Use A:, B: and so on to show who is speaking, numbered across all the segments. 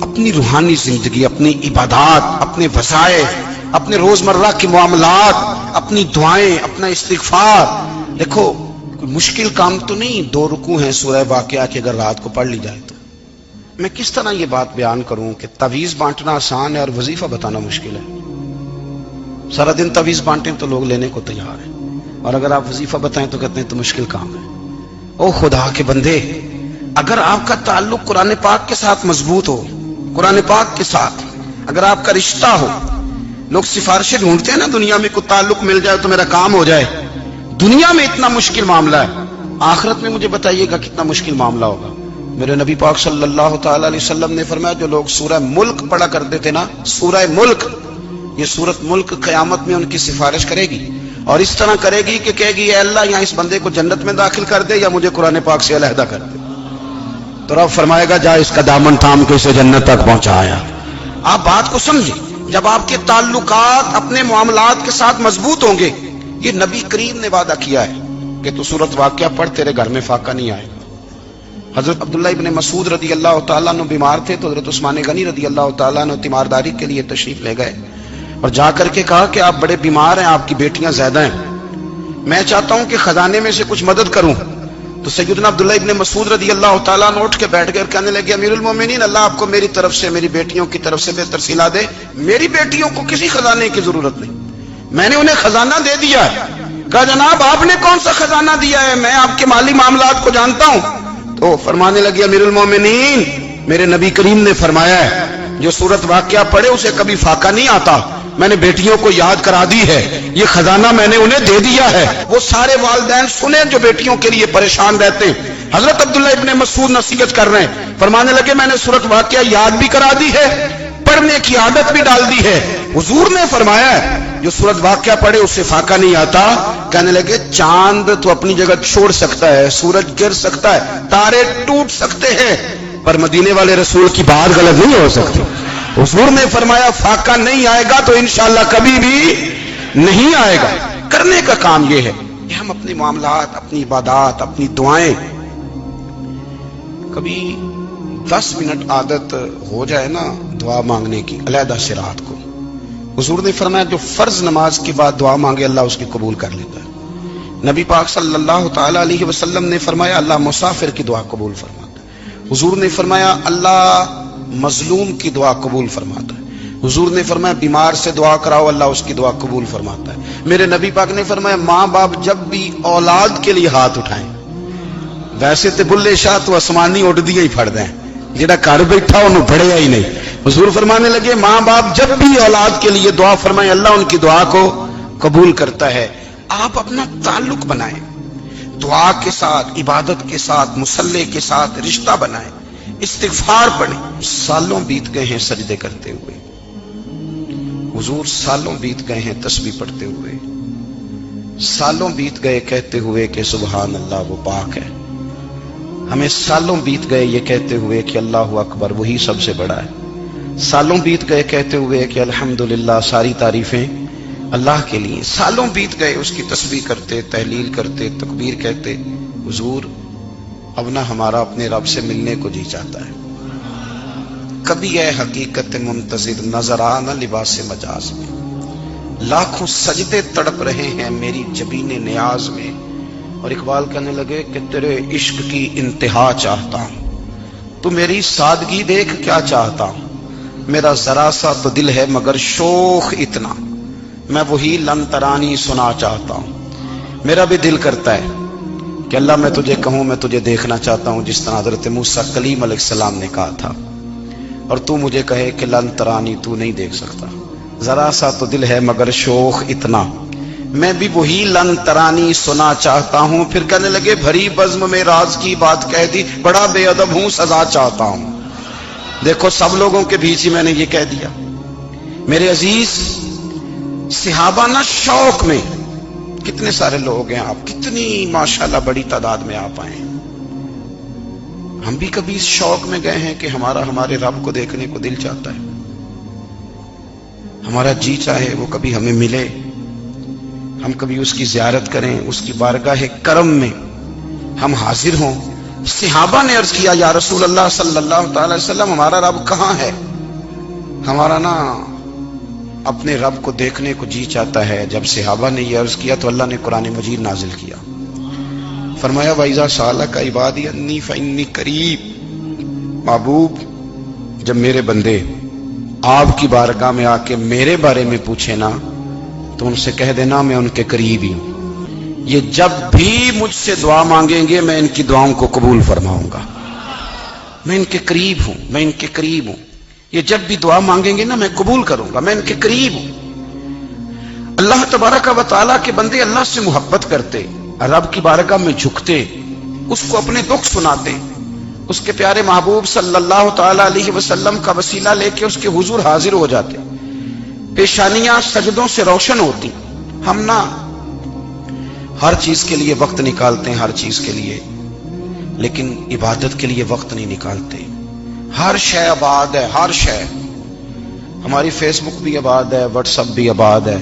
A: اپنی روحانی زندگی، اپنی عبادات، اپنے وظائف، اپنے روزمرہ کے معاملات، اپنی دعائیں، اپنا استغفار. دیکھو کوئی مشکل کام تو نہیں، 2 رکوع ہیں سورہ واقعہ کی، اگر رات کو پڑھ لی جائے تو. میں کس طرح یہ بات بیان کروں کہ تعویذ بانٹنا آسان ہے اور وظیفہ بتانا مشکل ہے. سارا دن تعویذ بانٹیں تو لوگ لینے کو تیار ہیں، اور اگر آپ وظیفہ بتائیں تو کہتے ہیں تو مشکل کام ہے. او خدا کے بندے، اگر آپ کا تعلق قرآن پاک کے ساتھ مضبوط ہو، قرآن پاک کے ساتھ اگر آپ کا رشتہ ہو، لوگ سفارشیں ڈھونڈتے ہیں نا دنیا میں، کوئی تعلق مل جائے تو میرا کام ہو جائے. دنیا میں اتنا مشکل معاملہ ہے، آخرت میں مجھے بتائیے گا کتنا مشکل معاملہ ہوگا. میرے نبی پاک صلی اللہ تعالی علیہ وسلم نے فرمایا جو لوگ سورہ ملک پڑھا کرتے تھے نا، سورہ ملک، یہ سورت ملک قیامت میں ان کی سفارش کرے گی، اور اس طرح کرے گی کہ کہے گی اے اللہ یہاں اس بندے کو جنت میں داخل کر دے یا مجھے قرآن پاک سے علیحدہ کر دے. تو رب فرمائے گا جا اس کا دامن تھام کے اسے جنت تک پہنچایا. آپ بات کو سمجھیں، جب آپ کے تعلقات اپنے معاملات کے ساتھ مضبوط ہوں گے، یہ نبی کریم نے وعدہ کیا ہے کہ تو سورت واقعہ پڑھ تیرے گھر میں فاقہ نہیں آئے گا. حضرت عبداللہ ابن مسعود رضی اللہ تعالیٰ عنہ بیمار تھے تو حضرت عثمان غنی رضی اللہ تعالیٰ عنہ تیمارداری کے لیے تشریف لے گئے اور جا کر کے کہا کہ آپ بڑے بیمار ہیں، آپ کی بیٹیاں زیادہ ہیں، میں چاہتا ہوں کہ خزانے میں سے کچھ مدد کروں. تو سیدنا عبداللہ ابن مسعود رضی اللہ تعالیٰ عنہ اٹھ کے بیٹھ گئے اور کہنے لگے امیر المومنین، اللہ آپ کو میری طرف سے، میری بیٹیوں کی طرف سے بہتر صلہ دے. میری بیٹیوں کو کسی خزانے کی ضرورت نہیں، میں نے انہیں خزانہ دے دیا ہے. کہا جناب آپ نے کون سا خزانہ دیا ہے، میں آپ کے مالی معاملات کو جانتا ہوں. تو فرمانے لگے امیر المومنین، میرے نبی کریم نے فرمایا ہے جو سورت واقعہ پڑھے اسے کبھی فاقہ نہیں آتا، میں نے بیٹیوں کو یاد کرا دی ہے، یہ خزانہ میں نے انہیں دے دیا ہے. وہ سارے والدین سنیں جو بیٹیوں کے لیے پریشان رہتے ہیں. حضرت عبداللہ ابن مسعود نصیحت کر رہے ہیں، فرمانے لگے میں نے سورت واقعہ یاد بھی کرا دی ہے، پڑھنے کی عادت بھی ڈال دی ہے. حضور نے فرمایا ہے جو سورت واقعہ پڑھے اس سے فاقہ نہیں آتا. کہنے لگے چاند تو اپنی جگہ چھوڑ سکتا ہے، سورج گر سکتا ہے، تارے ٹوٹ سکتے ہیں، پر مدینے والے رسول کی بات غلط نہیں ہو سکتی. حضور نے فرمایا فاقہ نہیں آئے گا تو انشاءاللہ کبھی بھی نہیں آئے گا. کرنے کا کام یہ ہے کہ ہم اپنے معاملات، اپنی عبادات، اپنی دعائیں، کبھی 10 منٹ عادت ہو جائے نا دعا مانگنے کی علیحدہ سے رات کو. حضور نے فرمایا جو فرض نماز کے بعد دعا مانگے اللہ اس کی قبول کر لیتا ہے. نبی پاک صلی اللہ تعالی علیہ وسلم نے فرمایا اللہ مسافر کی دعا قبول فرماتا ہے. حضور نے فرمایا اللہ مظلوم کی دعا قبول فرماتا ہے. حضور نے فرمایا بیمار سے دعا کراؤ اللہ اس کی دعا قبول فرماتا ہے. میرے نبی پاک نے فرمایا ماں باپ جب بھی اولاد کے لیے ہاتھ اٹھائیں، ویسے تے بلے شاہ تو آسمانی اڑ دیا ہی پھڑ دیں، جڑا گھر بیٹھا انہوں بڑھیا ہی نہیں. حضور فرمانے لگے ماں باپ جب بھی اولاد کے لیے دعا فرمائیں اللہ ان کی دعا کو قبول کرتا ہے. آپ اپنا تعلق بنائیں، دعا کے ساتھ، عبادت کے ساتھ، مصلی کے ساتھ رشتہ بنائیں، استغفار پڑھیں. سالوں بیت گئے ہیں سجدے کرتے ہوئے، حضور سالوں بیت گئے ہیں تسبیح پڑھتے ہوئے، سالوں بیت گئے کہتے ہوئے کہ سبحان اللہ وہ پاک ہے. ہمیں سالوں بیت گئے یہ کہتے ہوئے کہ اللہ اکبر وہی سب سے بڑا ہے. سالوں بیت گئے کہتے ہوئے کہ الحمدللہ ساری تعریفیں اللہ کے لیے. سالوں بیت گئے اس کی تسبیح کرتے، تحلیل کرتے، تکبیر کہتے. حضور اب نہ ہمارا اپنے رب سے ملنے کو جی چاہتا ہے. کبھی اے حقیقت منتظر نظر آ نہ لباس مجاز میں، لاکھوں سجدے تڑپ رہے ہیں میری جبین نیاز میں. اور اقبال کہنے لگے کہ تیرے عشق کی انتہا چاہتا ہوں، تو میری سادگی دیکھ کیا چاہتا ہوں. میرا ذرا سا تو دل ہے مگر شوخ اتنا، میں وہی لن ترانی سنا چاہتا ہوں. میرا بھی دل کرتا ہے کہ اللہ میں تجھے کہوں میں تجھے دیکھنا چاہتا ہوں جس طرح حضرت موسیٰ کلیم علیہ السلام نے کہا تھا، اور تو مجھے کہے کہ لن ترانی تو نہیں دیکھ سکتا. ذرا سا تو دل ہے مگر شوخ اتنا، میں بھی وہی لن ترانی سنا چاہتا ہوں. پھر کہنے لگے بھری بزم میں راز کی بات کہہ دی، بڑا بے ادب ہوں سزا چاہتا ہوں. دیکھو سب لوگوں کے بیچ ہی میں نے یہ کہہ دیا. میرے عزیز صحابہ نا شوق میں، کتنے سارے لوگ ہیں، آپ کتنی ماشاءاللہ بڑی تعداد میں آپ آئے ہیں. ہم بھی کبھی اس شوق میں گئے ہیں کہ ہمارے رب کو دیکھنے کو دل چاہتا ہے، ہمارا جی چاہے وہ کبھی ہمیں ملے، ہم کبھی اس کی زیارت کریں، اس کی بارگاہ کرم میں ہم حاضر ہوں. صحابہ نے عرض کیا یا رسول اللہ صلی اللہ تعالی وسلم ہمارا رب کہاں ہے؟ ہمارا نا اپنے رب کو دیکھنے کو جی چاہتا ہے۔ جب صحابہ نے یہ عرض کیا تو اللہ نے قرآن مجید نازل کیا، فرمایا وَإِذَا سَأَلَكَ عِبَادِي عَنِّي فَإِنِّي قَرِيبٌ، محبوب جب میرے بندے آپ کی بارگاہ میں آ کے میرے بارے میں پوچھے نا تو ان سے کہہ دینا میں ان کے قریب ہی ہوں، یہ جب بھی مجھ سے دعا مانگیں گے میں ان کی دعاؤں کو قبول فرماؤں گا، میں ان کے قریب ہوں، میں ان کے قریب ہوں، یہ جب بھی دعا مانگیں گے نا میں قبول کروں گا، میں ان کے قریب ہوں۔ اللہ تبارک و تعالیٰ کے بندے اللہ سے محبت کرتے، رب کی بارگاہ میں جھکتے، اس کو اپنے دکھ سناتے، اس کے پیارے محبوب صلی اللہ تعالی علیہ وسلم کا وسیلہ لے کے اس کے حضور حاضر ہو جاتے، پیشانیاں سجدوں سے روشن ہوتی۔ ہم نا ہر چیز کے لیے وقت نکالتے ہیں، ہر چیز کے لیے، لیکن عبادت کے لیے وقت نہیں نکالتے۔ ہر شے آباد ہے، ہر شے، ہماری فیس بک بھی آباد ہے، واٹس ایپ بھی آباد ہے،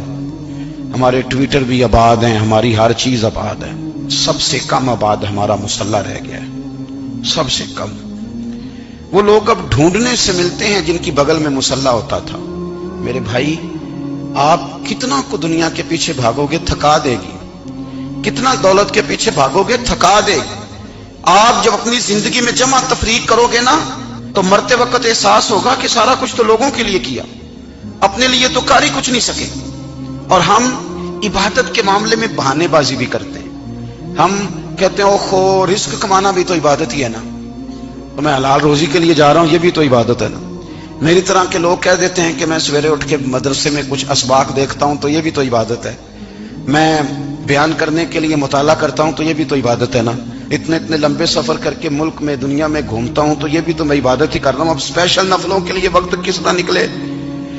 A: ہمارے ٹویٹر بھی آباد ہیں، ہماری ہر چیز آباد ہے، سب سے کم آباد ہمارا مصلی رہ گیا ہے، سب سے کم۔ وہ لوگ اب ڈھونڈنے سے ملتے ہیں جن کی بغل میں مصلی ہوتا تھا۔ میرے بھائی آپ کتنا کو دنیا کے پیچھے بھاگو گے تھکا دے گی، کتنا دولت کے پیچھے بھاگو گے تھکا دے گی۔ آپ جب اپنی زندگی میں جمع تفریق کرو گے نا تو مرتے وقت احساس ہوگا کہ سارا کچھ تو لوگوں کے لیے کیا، اپنے لیے تو کاری کچھ نہیں سکے۔ اور ہم عبادت کے معاملے میں بہانے بازی بھی کرتے ہیں، ہم کہتے ہیں اوہو رزق کمانا بھی تو عبادت ہی ہے نا، تو میں حلال روزی کے لیے جا رہا ہوں، یہ بھی تو عبادت ہے نا۔ میری طرح کے لوگ کہہ دیتے ہیں کہ میں سویرے اٹھ کے مدرسے میں کچھ اسباق دیکھتا ہوں تو یہ بھی تو عبادت ہے، میں بیان کرنے کے لیے مطالعہ کرتا ہوں تو یہ بھی تو عبادت ہے نا، اتنے لمبے سفر کر کے ملک میں دنیا میں گھومتا ہوں تو یہ بھی تو میں عبادت ہی کر رہا ہوں۔ اب اسپیشل نفلوں کے لیے وقت کس طرح نکلے،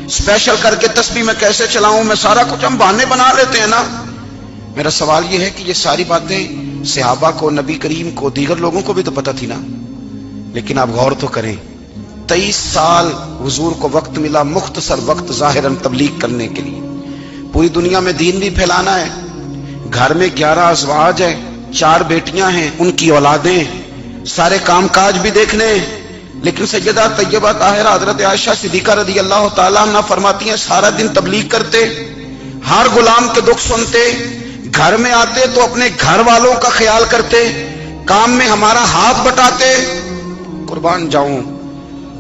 A: اسپیشل کر کے تسبیح میں کیسے چلاؤں، میں سارا کچھ ہم بہانے بنا لیتے ہیں نا۔ میرا سوال یہ ہے کہ یہ ساری باتیں صحابہ کو، نبی کریم کو، دیگر لوگوں کو بھی تو پتہ تھی نا، لیکن آپ غور تو کریں 23 سال حضور کو وقت ملا، مختصر وقت ظاہراً تبلیغ کرنے کے لیے، پوری دنیا میں دین بھی پھیلانا ہے، گھر میں 11 ازواج ہیں، 4 بیٹیاں ہیں، ان کی اولادیں، سارے کام کاج بھی دیکھنے ہیں، لیکن سیدہ طیبہ طاہرہ حضرت عائشہ صدیقہ رضی اللہ تعالیٰ عنہ فرماتی ہیں سارا دن تبلیغ کرتے، ہر غلام کے دکھ سنتے، گھر میں آتے تو اپنے گھر والوں کا خیال کرتے، کام میں ہمارا ہاتھ بٹاتے۔ قربان جاؤں،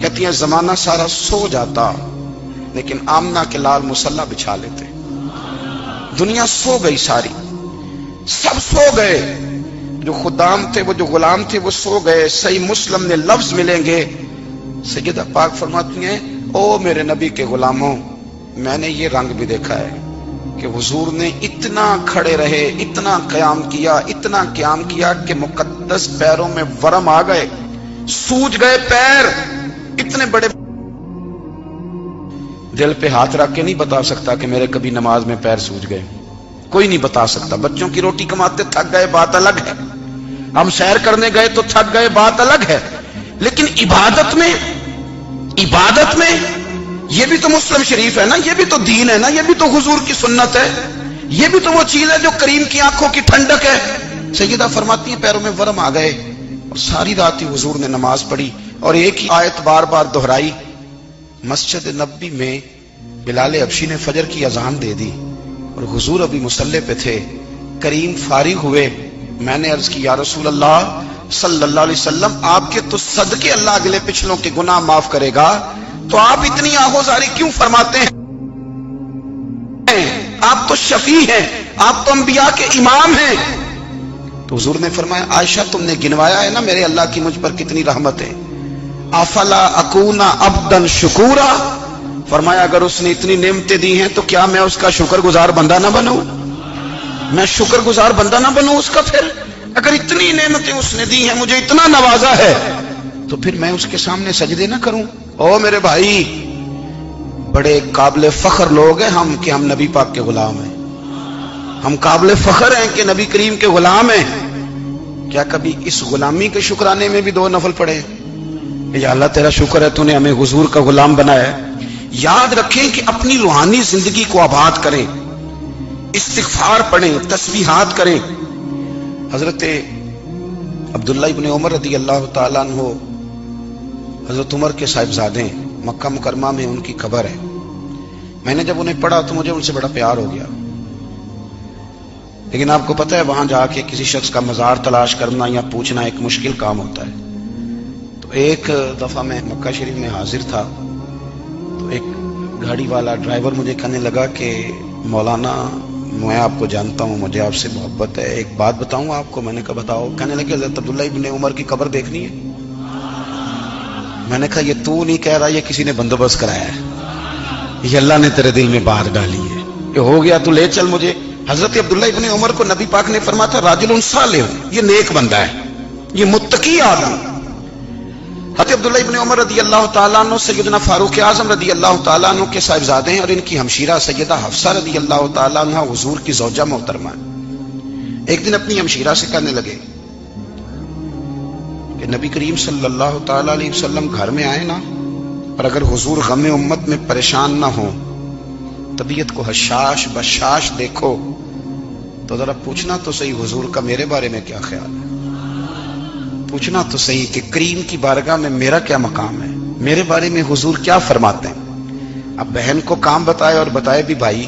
A: کہتی ہیں زمانہ سارا سو جاتا لیکن آمنہ کے لال مصلی بچھا لیتے، دنیا سو گئی، ساری سب سو گئے، جو خدام تھے، وہ جو غلام تھے وہ سو گئے۔ صحیح مسلم نے لفظ ملیں گے، سیدہ پاک فرماتی ہیں او میرے نبی کے غلاموں، میں نے یہ رنگ بھی دیکھا ہے کہ حضور نے اتنا کھڑے رہے، اتنا قیام کیا، اتنا قیام کیا کہ مقدس پیروں میں ورم آ گئے، سوج گئے پیر، اتنے بڑے۔ دل پہ ہاتھ رکھ کے نہیں بتا سکتا کہ میرے کبھی نماز میں پیر سوج گئے، کوئی نہیں بتا سکتا۔ بچوں کی روٹی کماتے تھک گئے، بات الگ ہے، ہم سیر کرنے گئے تو تھک گئے، بات الگ ہے، لیکن عبادت میں یہ بھی تو مسلم شریف ہے نا، یہ بھی تو دین ہے نا، یہ بھی تو حضور کی سنت ہے، یہ بھی تو وہ چیز ہے جو کریم کی آنکھوں کی ٹھنڈک ہے۔ سیدہ فرماتی ہیں پیروں میں ورم آ گئے، اور ساری رات ہی حضور نے نماز پڑھی اور ایک ہی آیت بار بار دہرائی۔ مسجد نبوی میں بلال حبشی نے فجر کی اذان دے دی اور حضور ابھی مصلی پہ تھے، کریم فارغ ہوئے، میں نے عرض کی یا رسول اللہ صلی اللہ علیہ وسلم آپ کے تو صدقے اللہ اگلے پچھلوں کے گناہ معاف کرے گا، تو آپ اتنی آہوزاری کیوں فرماتے ہیں؟ آپ تو شفیع ہیں، آپ تو انبیاء کے امام ہیں۔ تو حضور نے فرمایا عائشہ تم نے گنوایا ہے نا میرے اللہ کی مجھ پر کتنی رحمت ہے، افلا اکون عبدا شکورا، فرمایا اگر اس نے اتنی نعمتیں دی ہیں تو کیا میں اس کا شکر گزار بندہ نہ بنوں، میں شکر گزار بندہ نہ بنوں اس کا؟ پھر اگر اتنی نعمتیں اس نے دی ہیں، مجھے اتنا نوازا ہے، تو پھر میں اس کے سامنے سجدے نہ کروں؟ او میرے بھائی، بڑے قابل فخر لوگ ہیں ہم کہ ہم نبی پاک کے غلام ہیں، ہم قابل فخر ہیں کہ نبی کریم کے غلام ہیں۔ کیا کبھی اس غلامی کے شکرانے میں بھی 2 نفل پڑھے؟ یا اللہ تیرا شکر ہے تو نے ہمیں حضور کا غلام بنایا ہے۔ یاد رکھیں کہ اپنی روحانی زندگی کو آباد کریں، استغفار پڑھیں، تسبیحات کریں۔ حضرت عبداللہ ابن عمر رضی اللہ تعالیٰ عنہ حضرت عمر کے صاحبزادے ہیں، مکہ مکرمہ میں ان کی قبر ہے۔ میں نے جب انہیں پڑھا تو مجھے ان سے بڑا پیار ہو گیا، لیکن آپ کو پتہ ہے وہاں جا کے کسی شخص کا مزار تلاش کرنا یا پوچھنا ایک مشکل کام ہوتا ہے۔ تو ایک دفعہ میں مکہ شریف میں حاضر تھا، تو ایک گاڑی والا ڈرائیور مجھے کہنے لگا کہ مولانا میں آپ کو جانتا ہوں، مجھے آپ سے محبت ہے، ایک بات بتاؤں آپ کو۔ میں نے کہا بتاؤ۔ کہنے لگے حضرت عبداللہ ابن عمر کی قبر دیکھنی ہے۔ میں نے کہا یہ تو نہیں کہہ رہا، یہ کسی نے بندوبست کرایا ہے، یہ اللہ نے تیرے دل میں بات ڈالی ہے، یہ ہو گیا تو لے چل مجھے۔ حضرت عبداللہ ابن عمر کو نبی پاک نے فرمایا تھا راجل صالح، یہ نیک بندہ ہے، یہ متقی آدمی۔ حضرت عبداللہ ابن عمر رضی اللہ تعالیٰ عنہ سیدنا فاروق اعظم رضی اللہ تعالیٰ عنہ کے صاحبزادے ہیں، اور ان کی ہمشیرہ سیدہ حفصہ رضی اللہ تعالیٰ عنہ حضور کی زوجہ محترمہ ہے۔ ایک دن اپنی ہمشیرہ سے کہنے لگے کہ نبی کریم صلی اللہ تعالیٰ علیہ وسلم گھر میں آئے نا، اور اگر حضور غم امت میں پریشان نہ ہوں، طبیعت کو حشاش بشاش دیکھو تو ذرا پوچھنا تو صحیح حضور کا میرے بارے میں کیا خیال ہے، پوچھنا تو صحیح کہ کریم کی بارگاہ میں میرا کیا مقام ہے، میرے بارے میں حضور کیا فرماتے ہیں۔ اب بہن کو کام بتائے، اور بتائے بھی بھائی،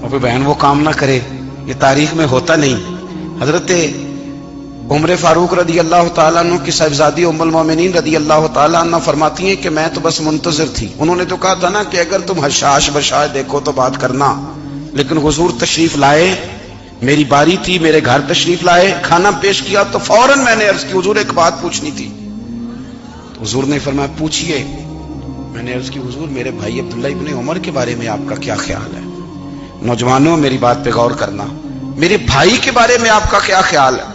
A: اور پھر بہن وہ کام نہ کرے، یہ تاریخ میں ہوتا نہیں۔ حضرت عمر فاروق رضی اللہ تعالیٰ عنہ کی صاحبزادی ام المومنین رضی اللہ تعالیٰ عنہ فرماتی ہیں کہ میں تو بس منتظر تھی۔ انہوں نے تو کہا تھا نا کہ اگر تم حشاش بشاش دیکھو تو بات کرنا، لیکن حضور تشریف لائے، میری باری تھی، میرے گھر تشریف لائے، کھانا پیش کیا تو فوراً میں نے عرض کی حضور ایک بات پوچھنی تھی۔ تو حضور نے فرمایا پوچھئے۔ میں نے عرض کی حضور میرے بھائی عبداللہ ابن عمر کے بارے میں آپ کا کیا خیال ہے؟ نوجوانوں میری بات پہ غور کرنا، میرے بھائی کے بارے میں آپ کا کیا خیال ہے؟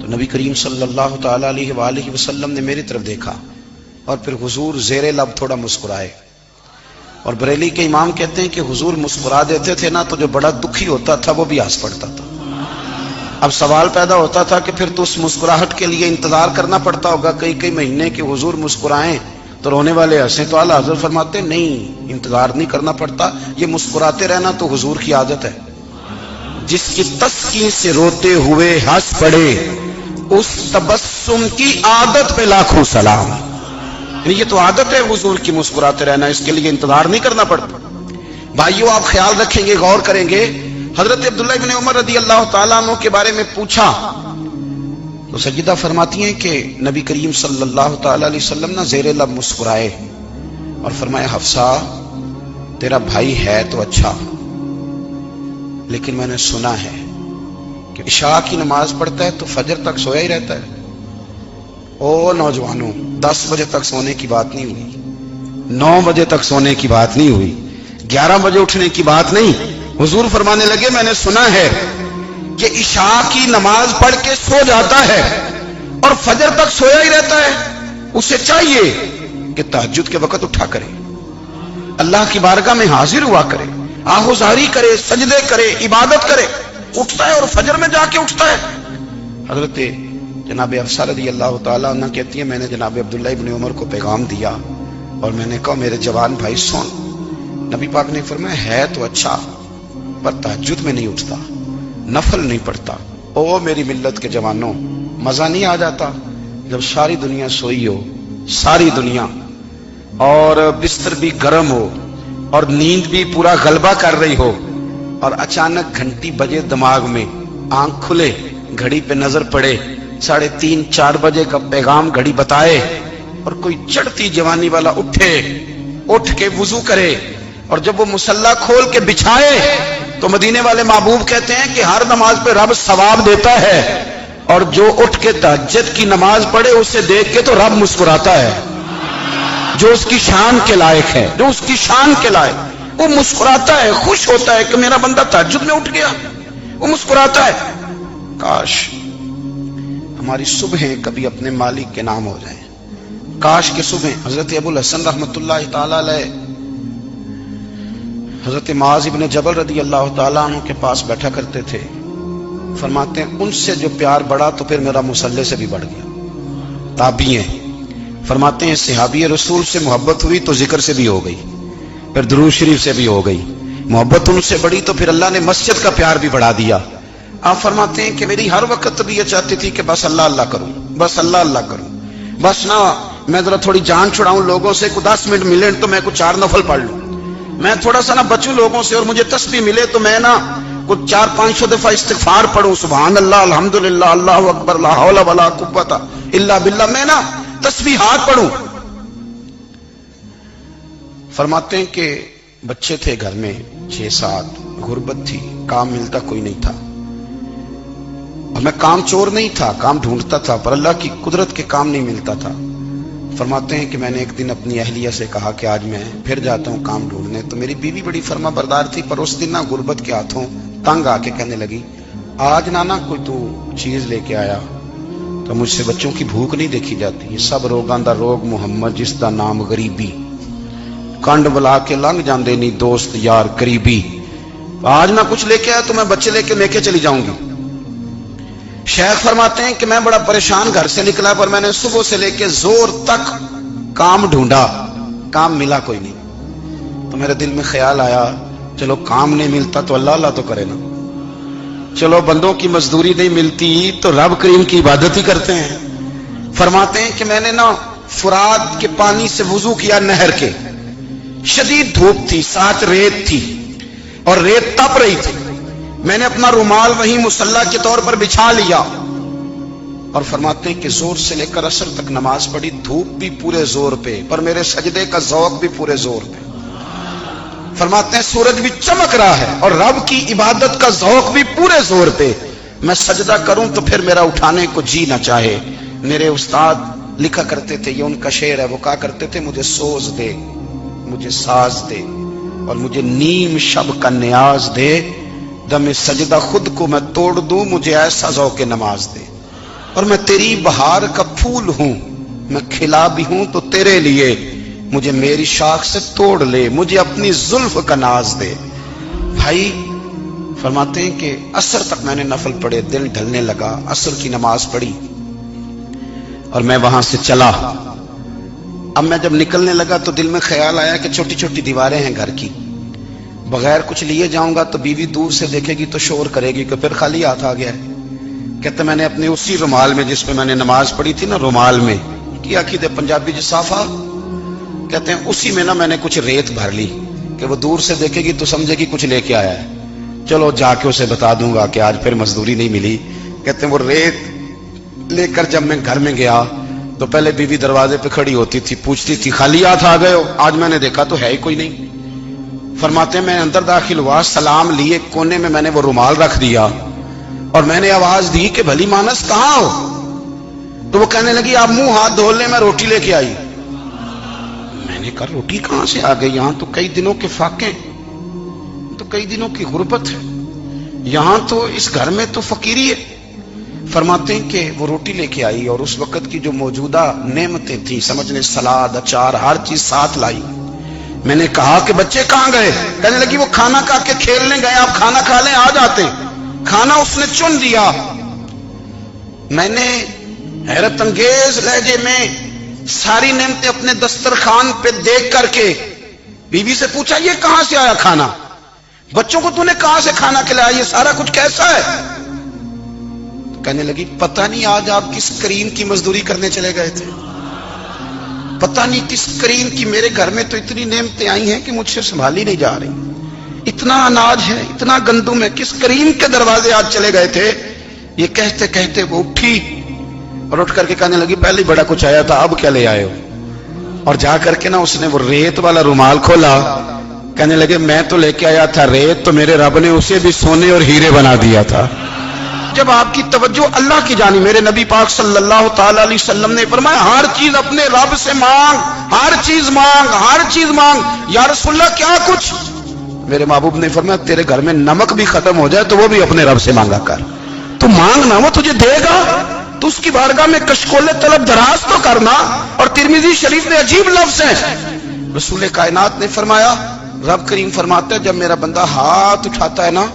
A: تو نبی کریم صلی اللہ تعالیٰ علیہ وآلہ وسلم نے میری طرف دیکھا، اور پھر حضور زیر لب تھوڑا مسکرائے۔ اور بریلی کے امام کہتے ہیں کہ حضور مسکرا دیتے تھے نا تو جو بڑا دکھی ہوتا تھا وہ بھی ہنس پڑتا تھا۔ اب سوال پیدا ہوتا تھا کہ پھر تو اس مسکراہٹ کے لیے انتظار کرنا پڑتا ہوگا کئی مہینے کہ حضور مسکرائیں تو رونے والے ہنسیں، تو اعلیٰ حضرت فرماتے نہیں، انتظار نہیں کرنا پڑتا، یہ مسکراتے رہنا تو حضور کی عادت ہے۔ جس کی تسکین سے روتے ہوئے ہنس پڑے اس تبسم کی عادت پہ لاکھوں سلام۔ یہ تو عادت ہے حضور کی مسکراتے رہنا، اس کے لیے انتظار نہیں کرنا پڑتا۔ بھائیو آپ خیال رکھیں گے، غور کریں گے، حضرت عبداللہ ابن عمر رضی اللہ تعالیٰ عنہ کے بارے میں پوچھا تو سیدہ فرماتی ہیں کہ نبی کریم صلی اللہ تعالیٰ علیہ وسلم نہ زیر لب مسکرائے اور فرمایا حفصہ تیرا بھائی ہے تو اچھا، لیکن میں نے سنا ہے کہ عشاء کی نماز پڑھتا ہے تو فجر تک سویا ہی رہتا ہے۔ او نوجوانوں، 10 بجے تک سونے کی بات نہیں ہوئی، 9 بجے تک سونے کی بات نہیں ہوئی، 11 بجے اٹھنے کی بات نہیں۔ حضور فرمانے لگے میں نے سنا ہے کہ عشاء کی نماز پڑھ کے سو جاتا ہے اور فجر تک سویا ہی رہتا ہے، اسے چاہیے کہ تہجد کے وقت اٹھا کرے، اللہ کی بارگاہ میں حاضر ہوا کرے، آہوزاری کرے، سجدے کرے، عبادت کرے، اٹھتا ہے اور فجر میں جا کے اٹھتا ہے۔ حضرت جناب حفصہ رضی اللہ تعالیٰ عنہ کہتی ہے میں نے جناب عبداللہ ابن عمر کو پیغام دیا اور میں نے کہا میرے جوان بھائی سن، نبی پاک نے فرمایا ہے تو اچھا پر تہجد میں نہیں اٹھتا، نفل نہیں پڑھتا۔ او میری ملت کے جوانوں، مزہ نہیں آ جاتا جب ساری دنیا سوئی ہو، ساری دنیا، اور بستر بھی گرم ہو اور نیند بھی پورا غلبہ کر رہی ہو، اور اچانک گھنٹی بجے دماغ میں، آنکھ کھلے، گھڑی پہ نظر پڑے، 3:30 4 بجے کا پیغام گھڑی بتائے، اور کوئی چڑھتی جوانی والا اٹھ کے وضو کرے، اور جب وہ مصلی کھول کے بچھائے تو مدینے والے محبوب کہتے ہیں کہ ہر نماز پہ رب ثواب دیتا ہے، اور جو اٹھ کے تہجد کی نماز پڑھے اسے دیکھ کے تو رب مسکراتا ہے، جو اس کی شان کے لائق ہے، جو اس کی شان کے لائق، وہ مسکراتا ہے، خوش ہوتا ہے کہ میرا بندہ تہجد میں اٹھ گیا، وہ مسکراتا ہے۔ کاش ہماری صبحیں کبھی اپنے مالک کے نام ہو جائیں، کاش کے صبح۔ حضرت ابو الحسن رحمۃ اللہ تعالیٰ علیہ حضرت معاذ ابن جبل رضی اللہ تعالیٰ عنہ کے پاس بیٹھا کرتے تھے، فرماتے ہیں ان سے جو پیار بڑھا تو پھر میرا مصلی سے بھی بڑھ گیا۔ تابعی ہیں، فرماتے ہیں صحابی رسول سے محبت ہوئی تو ذکر سے بھی ہو گئی، پھر درود شریف سے بھی ہو گئی، محبت ان سے بڑھی تو پھر اللہ نے مسجد کا پیار بھی بڑھا دیا، آپ فرماتے ہیں کہ میری ہر وقت طبیعت چاہتی تھی کہ بس اللہ اللہ کروں، بس اللہ اللہ کروں، بس نا میں ذرا تھوڑی جان چھڑاؤں لوگوں سے، کو 10 منٹ ملے تو میں کچھ 4 نفل پڑھ لوں، میں تھوڑا سا نا بچوں لوگوں سے، اور مجھے تسبیح ملے تو میں نا کچھ 400-500 دفعہ استغفار پڑھوں، سبحان اللہ، الحمدللہ، اللہ اکبر، لا حول ولا قوت الا باللہ، میں نا تسبیحات پڑھوں۔ فرماتے ہیں کہ بچے تھے گھر میں 6-7، غربت تھی، کام ملتا کوئی نہیں تھا، اور میں کام چور نہیں تھا، کام ڈھونڈتا تھا، پر اللہ کی قدرت کے کام نہیں ملتا تھا۔ فرماتے ہیں کہ میں نے ایک دن اپنی اہلیہ سے کہا کہ آج میں پھر جاتا ہوں کام ڈھونڈنے، تو میری بیوی بڑی فرما بردار تھی، پر اس دن نا غربت کے ہاتھوں تنگ آ کے کہنے لگی آج نانا کوئی تو چیز لے کے آیا، تو مجھ سے بچوں کی بھوک نہیں دیکھی جاتی، یہ سب روگاں دا روگ محمد جس دا نام غریبی، کنڈ بلا کے لنگ جاندے نہیں دوست یار قریبی، آج میں کچھ لے کے آیا تو میں بچے لے کے چلی جاؤں گی۔ شیخ فرماتے ہیں کہ میں بڑا پریشان گھر سے نکلا، پر میں نے صبح سے لے کے زور تک کام ڈھونڈا، کام ملا کوئی نہیں، تو میرے دل میں خیال آیا چلو کام نہیں ملتا تو اللہ اللہ تو کرے نا، چلو بندوں کی مزدوری نہیں ملتی تو رب کریم کی عبادت ہی کرتے ہیں۔ فرماتے ہیں کہ میں نے نا فرات کے پانی سے وضو کیا، نہر کے، شدید دھوپ تھی، ساتھ ریت تھی اور ریت تپ رہی تھی، میں نے اپنا رومال وہیں مصلی کے طور پر بچھا لیا، اور فرماتے ہیں کہ زور سے لے کر عصر تک نماز پڑھی، دھوپ بھی پورے زور پہ، پر میرے سجدے کا ذوق بھی پورے زور پہ۔ فرماتے ہیں سورج بھی چمک رہا ہے اور رب کی عبادت کا ذوق بھی پورے زور پہ، میں سجدہ کروں تو پھر میرا اٹھانے کو جی نہ چاہے۔ میرے استاد لکھا کرتے تھے، یہ ان کا شعر ہے، وہ کہا کرتے تھے مجھے سوز دے، مجھے ساز دے، اور مجھے نیم شب کا نیاز دے، دم سجدہ خود کو میں توڑ دوں، مجھے ایسا ذوق نماز دے، اور میں تیری بہار کا پھول ہوں، میں کھلا بھی ہوں تو تیرے لیے، مجھے میری شاخ سے توڑ لے، مجھے اپنی زلف کا ناز دے۔ بھائی فرماتے ہیں کہ عصر تک میں نے نفل پڑھے، دل ڈھلنے لگا، عصر کی نماز پڑھی اور میں وہاں سے چلا۔ اب میں جب نکلنے لگا تو دل میں خیال آیا کہ چھوٹی چھوٹی دیواریں ہیں گھر کی، بغیر کچھ لیے جاؤں گا تو بیوی دور سے دیکھے گی تو شور کرے گی کہ پھر خالی ہاتھ آ گیا ہے۔ کہتے میں نے اپنے اسی رومال میں جس پہ میں نے نماز پڑھی تھی نا، رومال میں کیا عقیدہ پنجابی جسافہ کہتے ہیں، اسی میں نا میں نے کچھ ریت بھر لی کہ وہ دور سے دیکھے گی تو سمجھے گی کچھ لے کے آیا ہے، چلو جا کے اسے بتا دوں گا کہ آج پھر مزدوری نہیں ملی۔ کہتے ہیں وہ ریت لے کر جب میں گھر میں گیا تو پہلے بیوی دروازے پہ کھڑی ہوتی تھی، پوچھتی تھی خالی ہاتھ آ گئے ہو؟ آج میں نے دیکھا تو ہے ہی کوئی نہیں۔ فرماتے ہیں میں اندر داخل ہوا، سلام لیے، کونے میں نے وہ رومال رکھ دیا اور میں نے آواز دی کہ بھلی مانس کہاں ہو؟ تو وہ کہنے لگی آپ منہ ہاتھ دھو لیں، میں روٹی لے کے آئی۔ میں نے کہا روٹی کہاں سے آ گئی؟ یہاں تو کئی دنوں کے فاقے، تو کئی دنوں کی غربت ہے، یہاں تو اس گھر میں تو فقیری ہے۔ فرماتے ہیں کہ وہ روٹی لے کے آئی اور اس وقت کی جو موجودہ نعمتیں تھیں، سمجھنے سلاد، اچار، ہر چیز ساتھ لائی۔ میں نے کہا کہ بچے کہاں گئے؟ کہنے لگی وہ کھانا کھا کے کھیلنے گئے، آپ کھانا کھا لیں آ جاتے۔ کھانا اس نے چن دیا۔ میں نے حیرت انگیز لہجے میں ساری نعمتیں اپنے دسترخوان پہ دیکھ کر کے بیوی سے پوچھا یہ کہاں سے آیا کھانا؟ بچوں کو تو نے کہاں سے کھانا کھلایا؟ یہ سارا کچھ کیسا ہے؟ کہنے لگی پتہ نہیں آج آپ کس کریم کی مزدوری کرنے چلے گئے تھے، پتہ نہیں کس کریم کی، میرے گھر میں تو اتنی نعمتیں آئی ہیں کہ مجھ سے سنبھالی نہیں جا رہی، اتنا اناج ہے، اتنا گندم ہے، کس کریم کے دروازے آج چلے گئے تھے؟ یہ کہتے کہتے وہ اٹھی اور اٹھ کر کے کہنے لگی پہلے بڑا کچھ آیا تھا، اب کیا لے آئے ہو؟ اور جا کر کے نا اس نے وہ ریت والا رومال کھولا، کہنے لگے میں تو لے کے آیا تھا ریت، تو میرے رب نے اسے بھی سونے اور ہیرے بنا دیا تھا۔ جب آپ کی توجہ اللہ کی جانی، میرے نبی پاک صلی اللہ تعالی علیہ وسلم نے فرمایا ہر چیز اپنے رب سے مانگ، ہر چیز مانگ، ہر چیز مانگ۔ یا رسول اللہ کیا کچھ؟ میرے محبوب نے فرمایا تیرے گھر میں نمک بھی ختم ہو جائے تو وہ بھی اپنے رب سے مانگا کر، تو مانگنا وہ تجھے دے گا، تو اس کی بارگاہ میں کشکول طلب دراز تو کرنا۔ اور ترمذی شریف میں عجیب لفظ ہیں، رسول کائنات نے فرمایا، رب کریم فرماتا ہے جب میرا بندہ ہاتھ اٹھاتا ہے نا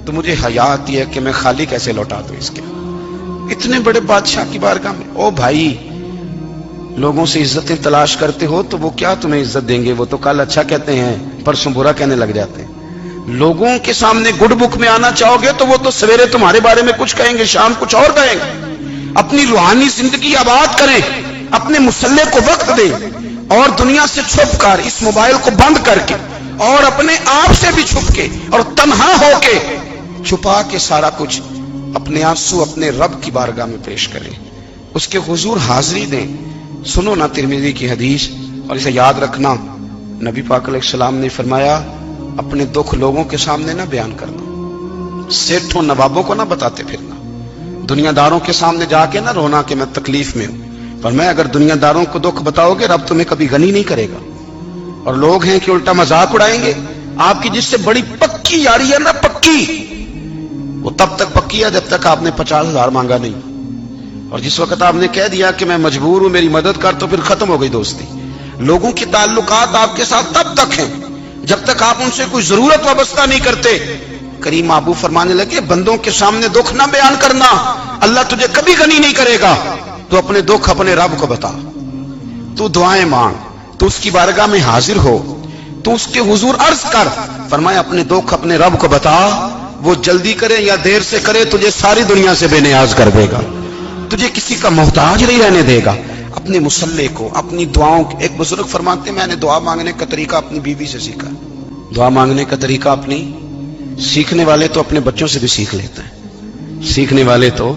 A: تو مجھے حیا آتی ہے کہ میں خالی کیسے لوٹا دوں اس کے، اتنے بڑے بادشاہ کی بارگاہ میں۔ او بھائی لوگوں سے عزتیں تلاش کرتے ہو تو وہ کیا تمہیں عزت دیں گے؟ وہ تو کل اچھا کہتے ہیں پرسوں برا کہنے لگ جاتے ہیں۔ لوگوں کے سامنے گڈ بک میں آنا چاہو گے تو وہ تو سویرے تمہارے بارے میں کچھ کہیں گے، شام کچھ اور کہیں گے۔ اپنی روحانی زندگی آباد کریں، اپنے مسلح کو وقت دیں، اور دنیا سے چھپ کر، اس موبائل کو بند کر کے، اور اپنے آپ سے بھی چھپ کے اور تنہا ہو کے، چھپا کے سارا کچھ اپنے آنسو اپنے رب کی بارگاہ میں پیش کریں، اس کے حضور حاضری دیں۔ سنو نا ترمذی کی حدیث، اور اسے یاد رکھنا، نبی پاک علیہ السلام نے فرمایا اپنے دکھ لوگوں کے سامنے نہ بیان کرنا، سیٹھوں نوابوں کو نہ بتاتے پھرنا، دنیا داروں کے سامنے جا کے نہ رونا کہ میں تکلیف میں ہوں۔ پر میں اگر دنیا داروں کو دکھ بتاؤ گے رب تمہیں کبھی غنی نہیں کرے گا۔ اور لوگ ہیں کہ الٹا مذاق اڑائیں گے آپ کی، جس سے بڑی پکی یاری ہے نا، پکی، وہ تب تک پکی ہے جب تک آپ نے 50,000 مانگا نہیں، اور جس وقت آپ نے کہہ دیا کہ میں مجبور ہوں میری مدد کر، تو پھر ختم ہو گئی دوستی۔ لوگوں کے تعلقات آپ کے ساتھ تب تک ہیں جب تک آپ ان سے کوئی ضرورت وابستہ نہیں کرتے۔ کریم محبوب فرمانے لگے بندوں کے سامنے دکھ نہ بیان کرنا، اللہ تجھے کبھی غنی نہیں کرے گا۔ تو اپنے دکھ اپنے رب کو بتا، تو دعائیں مانگ، تو اس کی بارگاہ میں حاضر ہو، تو اس کے حضور عرض کر۔ فرمایا اپنے دکھ اپنے رب کو بتا، وہ جلدی کرے یا دیر سے کرے تجھے ساری دنیا سے بے نیاز کر دے گا، تجھے کسی کا محتاج نہیں رہنے دے گا۔ اپنے مسلح کو، اپنی دعاؤں، ایک بزرگ فرماتے ہیں میں نے دعا مانگنے کا طریقہ اپنی بیوی سے سیکھا۔ دعا مانگنے کا طریقہ اپنی، سیکھنے والے تو اپنے بچوں سے بھی سیکھ لیتے ہیں، سیکھنے والے تو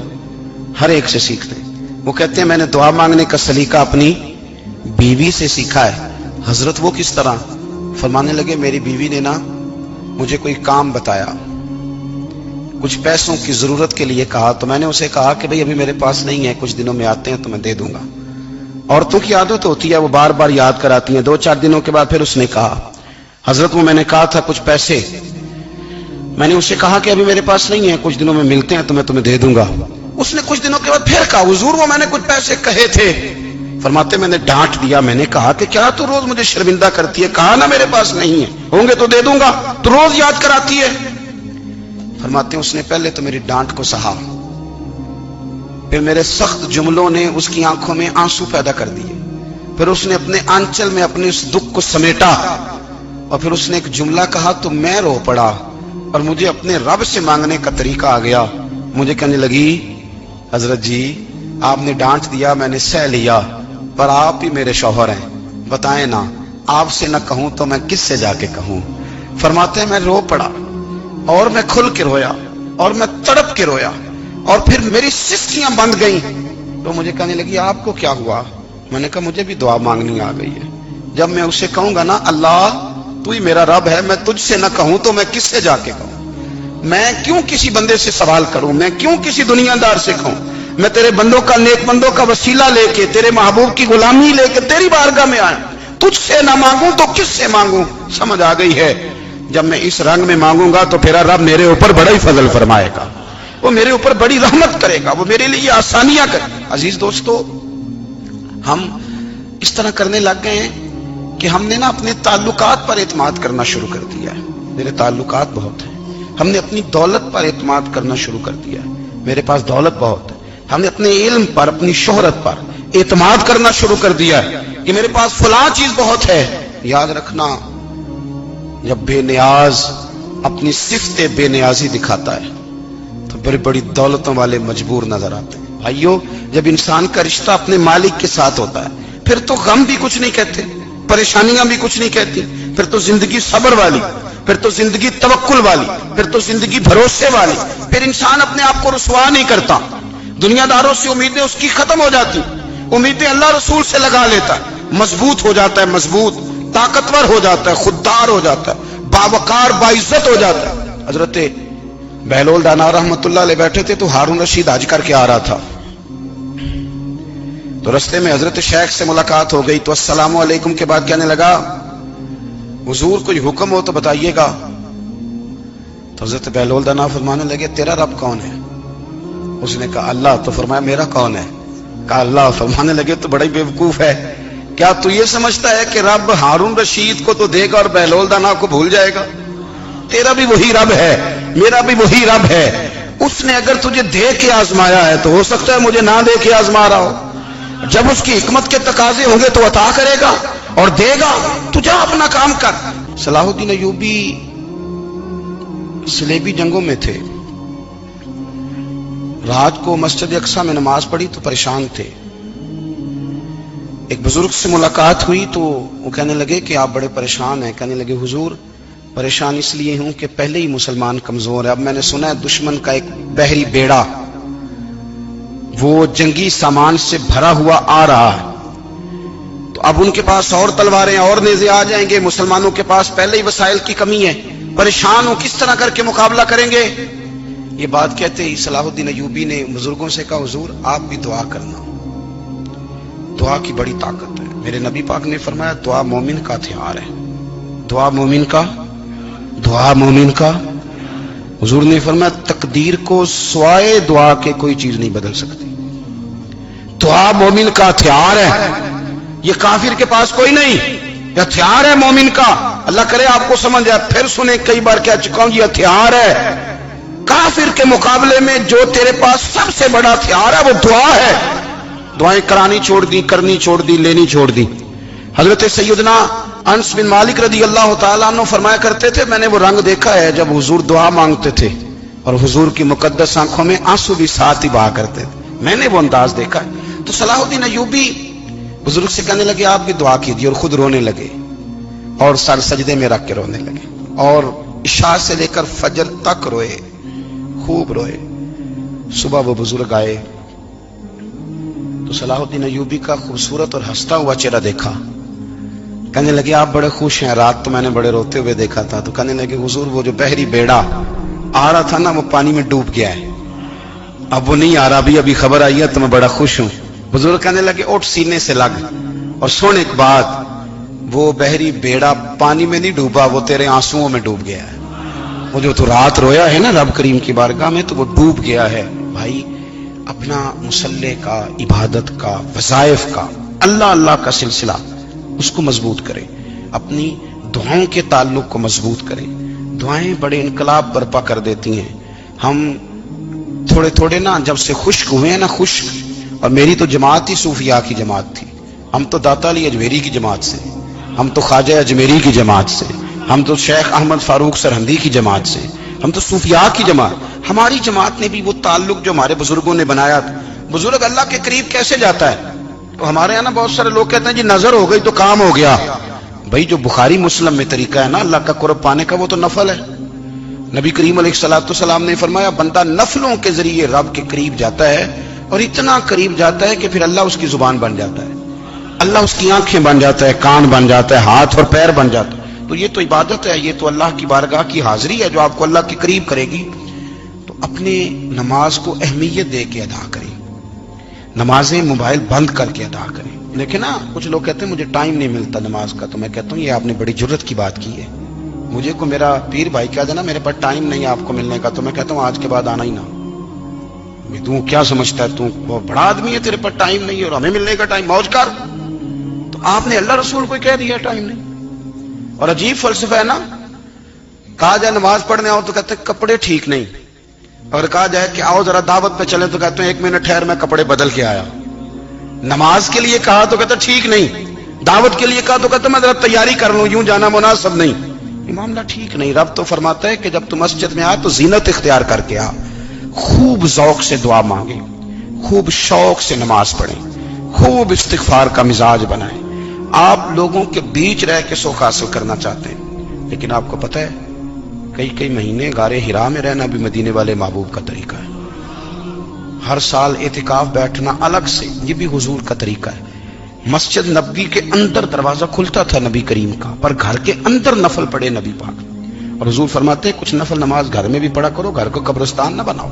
A: ہر ایک سے سیکھتے ہیں۔ وہ کہتے ہیں میں نے دعا مانگنے کا سلیقہ اپنی بیوی سے سیکھا ہے۔ حضرت وہ کس طرح؟ فرمانے لگے میری بیوی نے نا مجھے کوئی کام بتایا، کچھ پیسوں کی ضرورت کے لیے کہا، تو میں نے اسے کہا کہ بھئی ابھی میرے پاس نہیں ہے، کچھ دنوں میں آتے ہیں تو میں دے دوں گا۔ عورتوں کی عادت ہوتی ہے وہ بار بار یاد کراتی ہیں، 2-4 دنوں کے بعد پھر اس نے کہا حضرت وہ میں نے کہا تھا کچھ پیسے، میں نے اسے کہا کہ ابھی میرے پاس نہیں ہے، کچھ دنوں میں ملتے ہیں تو میں تمہیں دے دوں گا۔ اس نے کچھ دنوں کے بعد پھر کہا حضور وہ میں نے کچھ پیسے کہے تھے۔ فرماتے میں نے ڈانٹ دیا، میں نے کہا کہ کیا تو روز مجھے شرمندہ کرتی ہے، کہا نا میرے پاس نہیں ہے، ہوں گے تو دے دوں گا، تو روز یاد کراتی ہے۔ فرماتے ہیں اس نے پہلے تو میری ڈانٹ کو سہا، پھر میرے سخت جملوں نے اس کی آنکھوں میں آنسو پیدا کر دیے، پھر اس نے اپنے آنچل میں اپنے اس دکھ کو سمیٹا، اور پھر اس نے ایک جملہ کہا تو میں رو پڑا، اور مجھے اپنے رب سے مانگنے کا طریقہ آ گیا۔ مجھے کہنے لگی حضرت جی آپ نے ڈانٹ دیا میں نے سہ لیا، پر آپ ہی میرے شوہر ہیں، بتائیں نا آپ سے نہ کہوں تو میں کس سے جا کے کہوں۔ فرماتے ہیں میں رو پڑا، اور میں کھل کے رویا، اور میں تڑپ کے رویا، اور پھر میری سسکیاں بند گئیں۔ تو مجھے کہنے لگی آپ کو کیا ہوا؟ میں نے کہا مجھے بھی دعا مانگنی آ گئی ہے، جب میں اسے کہوں گا نا اللہ تو ہی میرا رب ہے، میں تجھ سے نہ کہوں تو میں کس سے جا کے کہوں؟ میں کیوں کسی بندے سے سوال کروں؟ میں کیوں کسی دنیا دار سے کہوں؟ میں تیرے بندوں کا، نیک بندوں کا وسیلہ لے کے، تیرے محبوب کی غلامی لے کے تیری بارگاہ میں آیا، تجھ سے نہ مانگوں تو کس سے مانگوں؟ سمجھ آ گئی ہے جب میں اس رنگ میں مانگوں گا تو پھر رب میرے اوپر بڑا ہی فضل فرمائے گا، وہ میرے اوپر بڑی رحمت کرے گا، وہ میرے لیے آسانیاں کرے گا۔ عزیز دوستو ہم اس طرح کرنے لگ گئے ہیں کہ ہم نے نا اپنے تعلقات پر اعتماد کرنا شروع کر دیا ہے۔ میرے تعلقات بہت ہیں، ہم نے اپنی دولت پر اعتماد کرنا شروع کر دیا ہے، میرے پاس دولت بہت ہے، ہم نے اپنے علم پر، اپنی شہرت پر اعتماد کرنا شروع کر دیا ہے کہ میرے پاس فلاں چیز بہت ہے۔ یاد رکھنا جب بے نیاز اپنی صفت بے نیازی دکھاتا ہے تو بڑی بڑی دولتوں والے مجبور نظر آتے ہیں۔ بھائیو جب انسان کا رشتہ اپنے مالک کے ساتھ ہوتا ہے پھر تو غم بھی کچھ نہیں کہتے، پریشانیاں بھی کچھ نہیں کہتی، پھر تو زندگی صبر والی، پھر تو زندگی توکل والی، پھر تو زندگی بھروسے والی، پھر انسان اپنے آپ کو رسوا نہیں کرتا، دنیا داروں سے امیدیں اس کی ختم ہو جاتی، امیدیں اللہ رسول سے لگا لیتا ہے، مضبوط ہو جاتا ہے، مضبوط، طاقتور ہو جاتا ہے، خوددار ہو جاتا ہے، باوقار باعزت ہو جاتا ہے۔ حضرت بہلول دانا رحمت اللہ علیہ بیٹھے تھے تو ہارون رشید حج کر کے آ رہا تھا، تو رستے میں حضرت شیخ سے ملاقات ہو گئی تو السلام علیکم کے بعد کہنے لگا حضور کوئی حکم ہو تو بتائیے گا۔ تو حضرت بہلول دانا فرمانے لگے تیرا رب کون ہے؟ اس نے کہا اللہ۔ تو فرمایا میرا کون ہے؟ کہا اللہ۔ فرمانے لگے تو بڑا ہی بیوقوف ہے، کیا تو یہ سمجھتا ہے کہ رب ہارون رشید کو تو دے گا اور بہلول دانا کو بھول جائے گا؟ تیرا بھی وہی رب ہے، میرا بھی وہی رب ہے، اس نے اگر تجھے دے کے آزمایا ہے تو ہو سکتا ہے مجھے نہ دے کے آزما رہا ہو، جب اس کی حکمت کے تقاضے ہوں گے تو عطا کرے گا اور دے گا، تو جا اپنا کام کر۔ صلاح الدین ایوبی صلیبی جنگوں میں تھے، رات کو مسجد اقصی میں نماز پڑھی تو پریشان تھے۔ ایک بزرگ سے ملاقات ہوئی تو وہ کہنے لگے کہ آپ بڑے پریشان ہیں۔ کہنے لگے حضور پریشان اس لیے ہوں کہ پہلے ہی مسلمان کمزور ہے، اب میں نے سنا ہے دشمن کا ایک بحری بیڑا وہ جنگی سامان سے بھرا ہوا آ رہا ہے، تو اب ان کے پاس اور تلواریں اور نیزے آ جائیں گے، مسلمانوں کے پاس پہلے ہی وسائل کی کمی ہے، پریشان ہوں کس طرح کر کے مقابلہ کریں گے۔ یہ بات کہتے ہی صلاح الدین ایوبی نے بزرگوں سے کہا حضور آپ بھی دعا کرنا، دعا کی بڑی طاقت ہے۔ میرے نبی پاک نے فرمایا دعا مومن کا ہتھیار ہے، دعا مومن کا حضور نے فرمایا تقدیر کو سوائے دعا کے کوئی چیز نہیں بدل سکتی، دعا مومن کا ہتھیار ہے، یہ کافر کے پاس کوئی نہیں، یہ ہتھیار ہے مومن کا۔ اللہ کرے آپ کو سمجھ آئے، پھر سنیں کئی بار کہہ چکا ہوں یہ ہتھیار ہے، کافر کے مقابلے میں جو تیرے پاس سب سے بڑا ہتھیار ہے وہ دعا ہے۔ دعائیں کرانی چھوڑ دی، کرنی چھوڑ دی، لینی چھوڑ دی۔ حضرت سیدنا انس بن مالک رضی اللہ تعالیٰ عنہ فرمایا کرتے تھے میں نے وہ رنگ دیکھا ہے جب حضور دعا مانگتے تھے اور حضور کی مقدس آنکھوں میں آنسو بھی ساتھ ہی بہا کرتے تھے، میں نے وہ انداز دیکھا ہے۔ تو صلاح الدین ایوبی بزرگ سے کہنے لگے آپ بھی دعا کیجیے، اور خود رونے لگے اور سر سجدے میں رکھ کے رونے لگے، اور عشاء سے لے کر فجر تک روئے، خوب روئے۔ صبح وہ بزرگ آئے تو صلاح الدین ایوبی کا خوبصورت اور ہنستا ہوا چہرہ دیکھا، کہنے لگے آپ بڑے خوش ہیں، رات تو میں نے بڑے روتے ہوئے دیکھا تھا۔ تو کہنے لگے حضور وہ جو بحری بیڑا آ رہا تھا نا وہ پانی میں ڈوب گیا ہے، اب وہ نہیں آ رہا، ابھی خبر آئی ہے تو میں بڑا خوش ہوں۔ بزرگ کہنے لگے اٹھ سینے سے لگ اور سن ایک بات، وہ بحری بیڑا پانی میں نہیں ڈوبا، وہ تیرے آنسوؤں میں ڈوب گیا ہے، وہ جو تو رات رویا ہے نا رب کریم کی بارگاہ میں تو وہ ڈوب گیا ہے۔ بھائی اپنا مصلی کا، عبادت کا، وظائف کا، اللہ کا سلسلہ اس کو مضبوط کرے، اپنی دعاؤں کے تعلق کو مضبوط کرے۔ دعائیں بڑے انقلاب برپا کر دیتی ہیں۔ ہم تھوڑے تھوڑے نا جب سے خشک ہوئے ہیں نا، خشک، اور میری تو جماعت ہی صوفیاء کی جماعت تھی، ہم تو داتا علی اجمیری کی جماعت سے، ہم تو خواجہ اجمیری کی جماعت سے، ہم تو شیخ احمد فاروق سرہندی کی جماعت سے، ہم تو صوفیاء کی جماعت۔ ہماری جماعت نے بھی وہ تعلق جو ہمارے بزرگوں نے بنایا تھا۔ بزرگ اللہ کے قریب کیسے جاتا ہے؟ تو ہمارے یہاں نا بہت سارے لوگ کہتے ہیں جی نظر ہو گئی تو کام ہو گیا۔ بھائی جو بخاری مسلم میں طریقہ ہے نا اللہ کا قرب پانے کا وہ تو نفل ہے۔ نبی کریم علیہ الصلوۃ والسلام نے فرمایا بندہ نفلوں کے ذریعے رب کے قریب جاتا ہے، اور اتنا قریب جاتا ہے کہ پھر اللہ اس کی زبان بن جاتا ہے، اللہ اس کی آنکھیں بن جاتا ہے، کان بن جاتا ہے، ہاتھ اور پیر بن جاتا ہے۔ تو یہ تو عبادت ہے، یہ تو اللہ کی بارگاہ کی حاضری ہے جو آپ کو اللہ کے قریب کرے گی۔ تو اپنے نماز کو اہمیت دے کے ادا کریں، نمازیں موبائل بند کر کے ادا کریں۔ لیکن نا کچھ لوگ کہتے ہیں مجھے ٹائم نہیں ملتا نماز کا، تو میں کہتا ہوں یہ آپ نے بڑی جرت کی بات کی ہے۔ مجھے کو میرا پیر بھائی کہہ دینا میرے پاس ٹائم نہیں ہے آپ کو ملنے کا، تو میں کہتا ہوں آج کے بعد آنا ہی نہ۔ تو کیا سمجھتا ہے تو بہت بڑا آدمی ہے، تیرے پاس ٹائم نہیں ہے اور ہمیں ملنے کا ٹائم، موج کر۔ تو آپ نے اللہ رسول کو کہہ دیا ٹائم نہیں۔ اور عجیب فلسفہ ہے نا، کہا جائے نماز پڑھنے آؤ تو کہتے ہیں کپڑے ٹھیک نہیں، اور کہا جائے کہ آؤ ذرا دعوت پہ چلیں تو کہتے ہیں ایک منٹ ٹھہر میں کپڑے بدل کے آیا۔ نماز کے لیے کہا تو کہتا ٹھیک نہیں، دعوت کے لیے کہا تو کہتا میں ذرا تیاری کر لوں، یوں جانا مناسب نہیں۔ یہ معاملہ ٹھیک نہیں۔ رب تو فرماتا ہے کہ جب تم مسجد میں آ تو زینت اختیار کر کے آ، خوب ذوق سے دعا مانگیں، خوب شوق سے نماز پڑھیں، خوب استغفار کا مزاج بنائیں۔ آپ لوگوں کے بیچ رہ کے سوکھ حاصل کرنا چاہتے ہیں، لیکن آپ کو پتہ ہے کئی مہینے غار حرا میں رہنا بھی مدینے والے محبوب کا طریقہ ہے۔ ہر سال اعتکاف بیٹھنا الگ سے، یہ بھی حضور کا طریقہ ہے۔ مسجد نبوی کے اندر دروازہ کھلتا تھا نبی کریم کا، پر گھر کے اندر نفل پڑھے نبی پاک، اور حضور فرماتے ہیں کچھ نفل نماز گھر میں بھی پڑھا کرو، گھر کو قبرستان نہ بناؤ۔